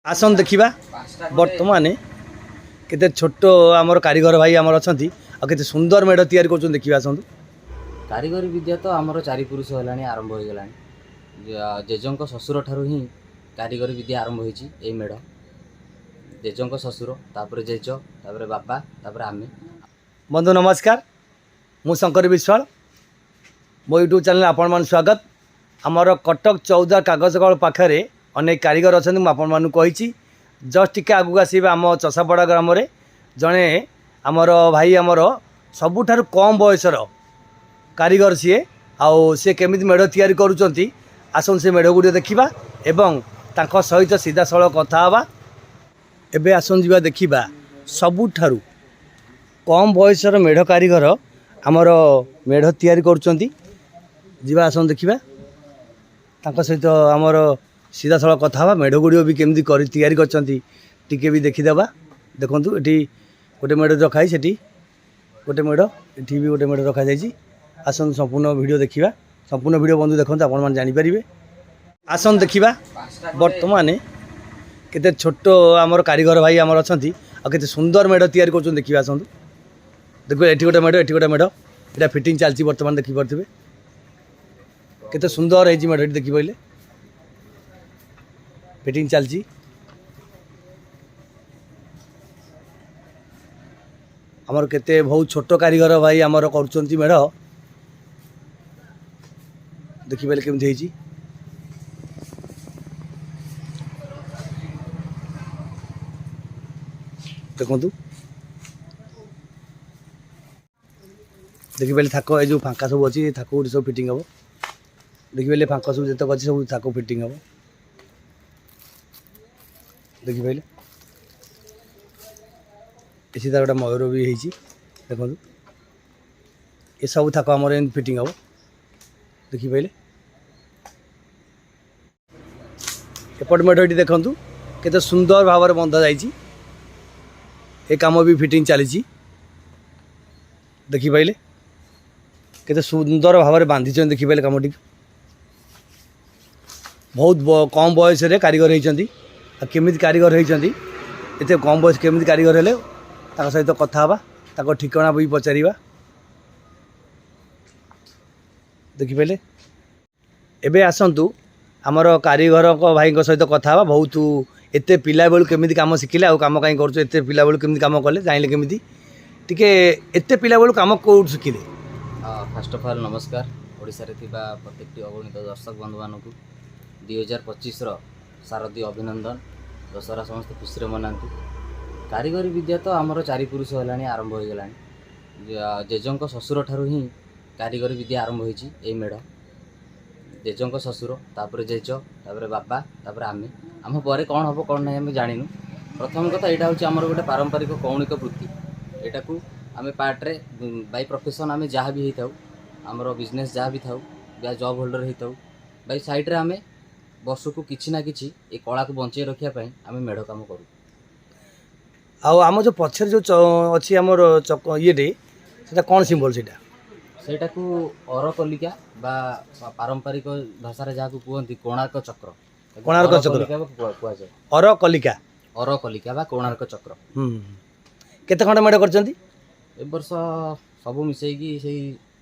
आसन देखा बर्तमान केते छोट आमर कारीगर भाई आमर अच्छा केते सुंदर मेढ़ तैयारी कर देखिए आसतु। कारीगरी विद्या तो आमर चारि पुरुष है आरंभ हो गला जेजों ससुर ठारू ही कारीगरी विद्या आरंभ होई मेढ़ जेजों ससुर तापर जेज तापर बापा तापर आमे। बंधु नमस्कार, मु शंकर विश्वाल मो यूट्यूब चैनल आपण मान स्वागत। आमर कटक चौदा कागजकल पाखे अनेक कारीगर अच्छा मुझे जस्ट टिके आगू आसवे आम चषापड़ा ग्राम में जड़े आमर भाई आमर सबुठार कम बयसर कारीगर सी सी केमी मेढ़ तैयारी करुँच आसन से मेढ़ गुड़ी देखा एवं तांको सहित सीधा सड़क कथा हाँ। एबे आसन जा देखा सबुठार कम बयसर मेढ़ कारीगर आमर मेढ़ तैयारी करुँच जीवा आसन देखा तांको सहित आमर सीधा सड़क कथा हाँ। मेढ़ गुड़ी भी केमती तैयारी करके भी देखीदेवा। देखूँ ये गोटे मेढ़ रखाई से गोटे मेढ़ ये भी गोटे मेढ़ रखा जाइए। आसन संपूर्ण वीडियो देखा संपूर्ण वीडियो बंधु देखते आपण मैंने जानीपारे। आसन देखा बर्तमान केते छोट आमर कारीगर भाई आमर अच्छा केते सुंदर मेढ़ तैयारी कर देखिए आसतु। देखो ये गोटे मेढ़ ये गोटे मेढ़ यहाँ फिटिंग चलती बर्तमान देखिपे केते सुंदर है मेढ़ देखी पारे फिटिंग चलती। आमर केते बहुत छोट कारीगर भाई आमर कर मेढ़ देखिपारे केमती देखु देखिपारे थाक ये जो फांका सब अच्छी थाक गुड़ी सब फिटिंग हम देखिपारे फांका सब जितक अच्छी सब थाक फिटिंग हम देखिपारे इसी तरह गोटे मयूर भी होती देखो ये सब थाक आमर एम फिटिंग हम देखिपारे। एपट मेढ़ ये देखु केते सुंदर भाव में बंधा जाए काम भी फिटिंग चली देखिपारे केते सुंदर भाव में बांधी देखिपारे कम टी बहुत कम बयस कारीगर होती केमी कारीगर होती ये कम बयस केमी कारीगर हेले सहित कथा हाँ ठिकाना भी पचार देखिपारे। एबे आसतु आमर कारीगर भाई सहित कथा हाँ बहुत एत पिला बेलू केमी कम शिखिले आउ कम कहीं करते पिला बेलू केमी कम कले जाइले केमी टिके एत पिला बेलू कम कौट शिखिले। फास्ट ऑफ ऑल नमस्कार ओडिशा रे थिबा प्रत्येक अगणित दर्शक बंधु मानक 2025 शारदीय अभिनंदन दशहरा समस्त खुशी मनाती। कारीगरी विद्या तो आमर चारि पुरुष है आरंभ हो गला जेजों ससुर ठारू ही कारीगरी विद्या आरंभ होई मेढ़ जेजों ससुर तापर जेज तापर बापा तापर आमे आम पर कौन हम कौन ना आम जाणु। प्रथम कथा यहाँ हूँ आमर गोटे पारंपरिक कौणिक वृत्ति यहाँ को आम पार्ट्रे बाई प्रोफेशन आम जहाँ भी होता आमर बिजनेस जहाँ भी था या जॉब होल्डर होता बाई साइड्रे आम वर्ष को किसी ना कि कला को बंचे रखापी आम मेढ़ कम करूँ। आम जो पचर जो अच्छी आमर ये कौन सिंबल सेटा को अरकलिका बा पारंपरिक भाषा जहाँ कहते कोणार्क चक्र कोणार्क चक्र अरकलिका बा कोणार्क चक्र केते खंड मेढ़ कर वर्ष सब मिसेकी से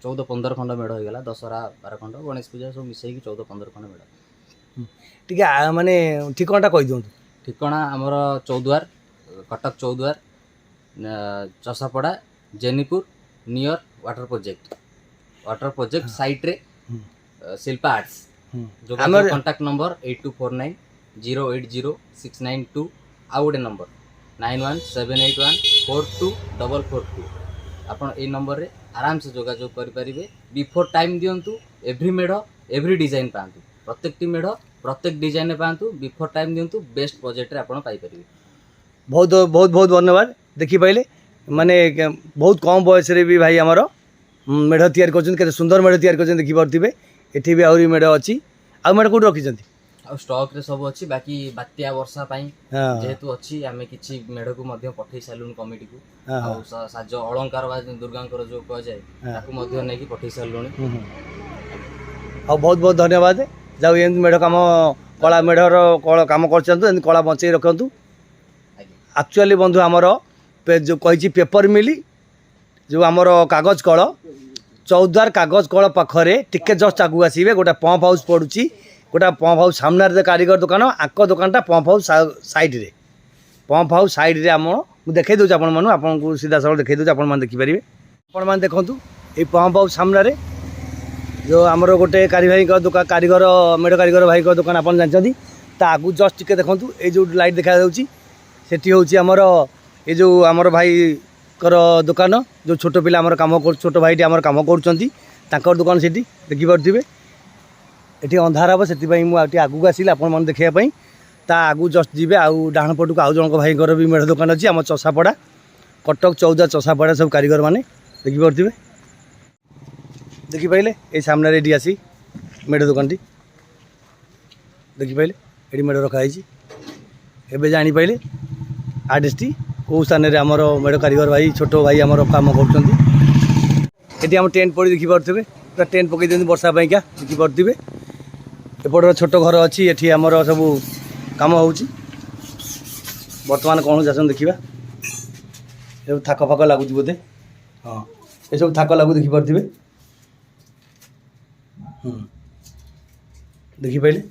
14-15 खंड मेढ़ हो गला दशहरा 12 खंड गणेश पूजा सब मिसेकी 14-15 खंड मेढ़ टी माने ठिकाना कही दिखाँ। ठिकाना आमर Choudwar Cuttack Choudwar Chasapada Jenipur near water project site रे शिल्पा आर्ट्स जो कांटेक्ट नंबर 8249080692 आउ गोटे नंबर 9178142442 आपन ए नंबर रे आराम से जोगाजोग करें। बिफोर टाइम दिंतु एव्री मेढ़ एव्री डिजाइन पातु प्रत्येक मेढ़ प्रत्येक डिजाइन पातु बिफोर टाइम दिंतु बेस्ट बजेट रे आपन पाई परिबे। बहुत बहुत बहुत धन्यवाद। देखी पाइले माने बहुत कम बयस भी भाई आमर मेढ़ तैयारी कर सुंदर मेढ़ तैयारी कर देखिपे ये भी आहरी मेढ़ अच्छी आ मेढ़ कौट रखी स्टॉक रे सब अच्छी बाकी बात्या वर्षा जेहेतु अच्छी आम कि मेढ़ को पठे सारूँ कमिटी को साज अलंकार दुर्गा जो कह जाए नहीं पठे सारूँ। बहुत बहुत धन्यवाद। जाऊ एम मेढ़ कम କଳା ମେଢ଼ର କାମ କରିଛନ୍ତି, ଏମିତି କଳା ବଞ୍ଚେଇ ରଖନ୍ତୁ। ଆଜ୍ଞା ଆକ୍ଚୁଆଲି ବନ୍ଧୁ ଆମର ଯେଉଁ କହିଛି ପେପର ମିଲ୍, ଯେଉଁ ଆମର କାଗଜ କଳ, ଚୌଦ୍ୱାର କାଗଜ କଳ ପାଖରେ ଟିକେ ଜଷ୍ଟ ଆଗକୁ ଆସିବେ, ଗୋଟେ ପମ୍ପ ହାଉସ୍ ପଡ଼ୁଛି। ଗୋଟେ ପମ୍ପ ହାଉସ୍ ସାମ୍ନାରେ କାରିଗର ଦୋକାନ, ଆଙ୍କ ଦୋକାନଟା ପମ୍ପ ହାଉସ୍ ସାଇଡ଼୍ରେ। ପମ୍ପ ହାଉସ୍ ସାଇଡ଼୍ରେ ମୁଁ ଦେଖାଇ ଦେଉଛି ଆପଣମାନଙ୍କୁ, ଆପଣଙ୍କୁ ସିଧାସଳଖ ଦେଖାଇ ଦେଉଛି, ଆପଣମାନେ ଦେଖିପାରିବେ। ଆପଣମାନେ ଦେଖନ୍ତୁ, ଏଇ ପମ୍ପ ହାଉସ୍ ସାମ୍ନାରେ ଯେଉଁ ଆମର ଗୋଟେ କାରିଗର ମେଢ଼ କାରିଗର ଭାଇଙ୍କ ଦୋକାନ ଆପଣ ଜାଣିଛନ୍ତି। ତା ଆଗକୁ ଜଷ୍ଟ ଟିକେ ଦେଖନ୍ତୁ, ଏଇ ଯେଉଁ ଲାଇଟ୍ ଦେଖାଯାଉଛି ସେଠି ହେଉଛି ଆମର ଏ ଯେଉଁ ଆମର ଭାଇଙ୍କର ଦୋକାନ, ଯେଉଁ ଛୋଟ ପିଲା ଆମର ଛୋଟ ଭାଇଟି ଆମର କାମ କରୁଛନ୍ତି, ତାଙ୍କର ଦୋକାନ ସେଠି ଦେଖିପାରୁଥିବେ। ଏଠି ଅନ୍ଧାର ହେବ, ସେଥିପାଇଁ ମୁଁ ଆଉ ଟିକେ ଆଗକୁ ଆସିଲି ଆପଣମାନେ ଦେଖିବା ପାଇଁ। ତା ଆଗକୁ ଜଷ୍ଟ ଯିବେ, ଆଉ ଡାହାଣ ପଟକୁ ଆଉ ଜଣଙ୍କ ଭାଇଙ୍କର ବି ମେଢ଼ ଦୋକାନ ଅଛି, ଆମ ଚଷାପଡ଼ା, କଟକ ଚୌଦ୍ୱାର ଚଷାପଡ଼ା ସବୁ କାରିଗରମାନେ ଦେଖିପାରୁଥିବେ। ଦେଖିପାରିଲେ ଏଇ ସାମ୍ନାରେ ଏଠି ଆସି ମେଢ଼ ଦୋକାନଟି ଦେଖିପାରିଲେ, ଏଠି ମେଢ଼ ରଖାହେଇଛି। ଏବେ ଜାଣିପାରିଲେ ଆର୍ଟିଷ୍ଟ କେଉଁ ସ୍ଥାନରେ ଆମର ମେଢ଼ କାରିଗର ଭାଇ, ଛୋଟ ଭାଇ ଆମର କାମ କରୁଛନ୍ତି। ଏଠି ଆମ ଟେଣ୍ଟ ପଡ଼ି ଦେଖିପାରୁଥିବେ, ପୁରା ଟେଣ୍ଟ ପକାଇ ଦିଅନ୍ତି ବର୍ଷା ପାଇଁକା, ଦେଖିପାରୁଥିବେ। ଏପଟର ଛୋଟ ଘର ଅଛି, ଏଠି ଆମର ସବୁ କାମ ହେଉଛି। ବର୍ତ୍ତମାନ କ'ଣ ହେଉଛି ଆସନ୍ତୁ ଦେଖିବା। ଏସବୁ ଥାକ ଫାକ ଲାଗୁଛି ବୋଧେ, ହଁ ଏସବୁ ଥାକ ଲାଗୁ ଦେଖିପାରୁଥିବେ। ଦେଖିପାରିଲେ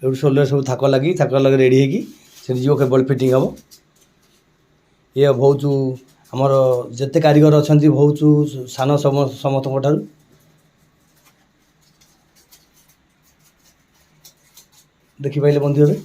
ଏଠୁ ସୋଲରେ ସବୁ ଥାକ ଲାଗି ରେଡ଼ି ହେଇକି ସେଠି ଯିବ, କେବଳ ଫିଟିଂ ହେବ। ଇଏ ବହୁତ ଆମର ଯେତେ କାରିଗର ଅଛନ୍ତି ବହୁତ ସାନ ସମସ୍ତଙ୍କ ଠାରୁ। ଦେଖିପାରିଲେ ବନ୍ଧୁ ଏବେ।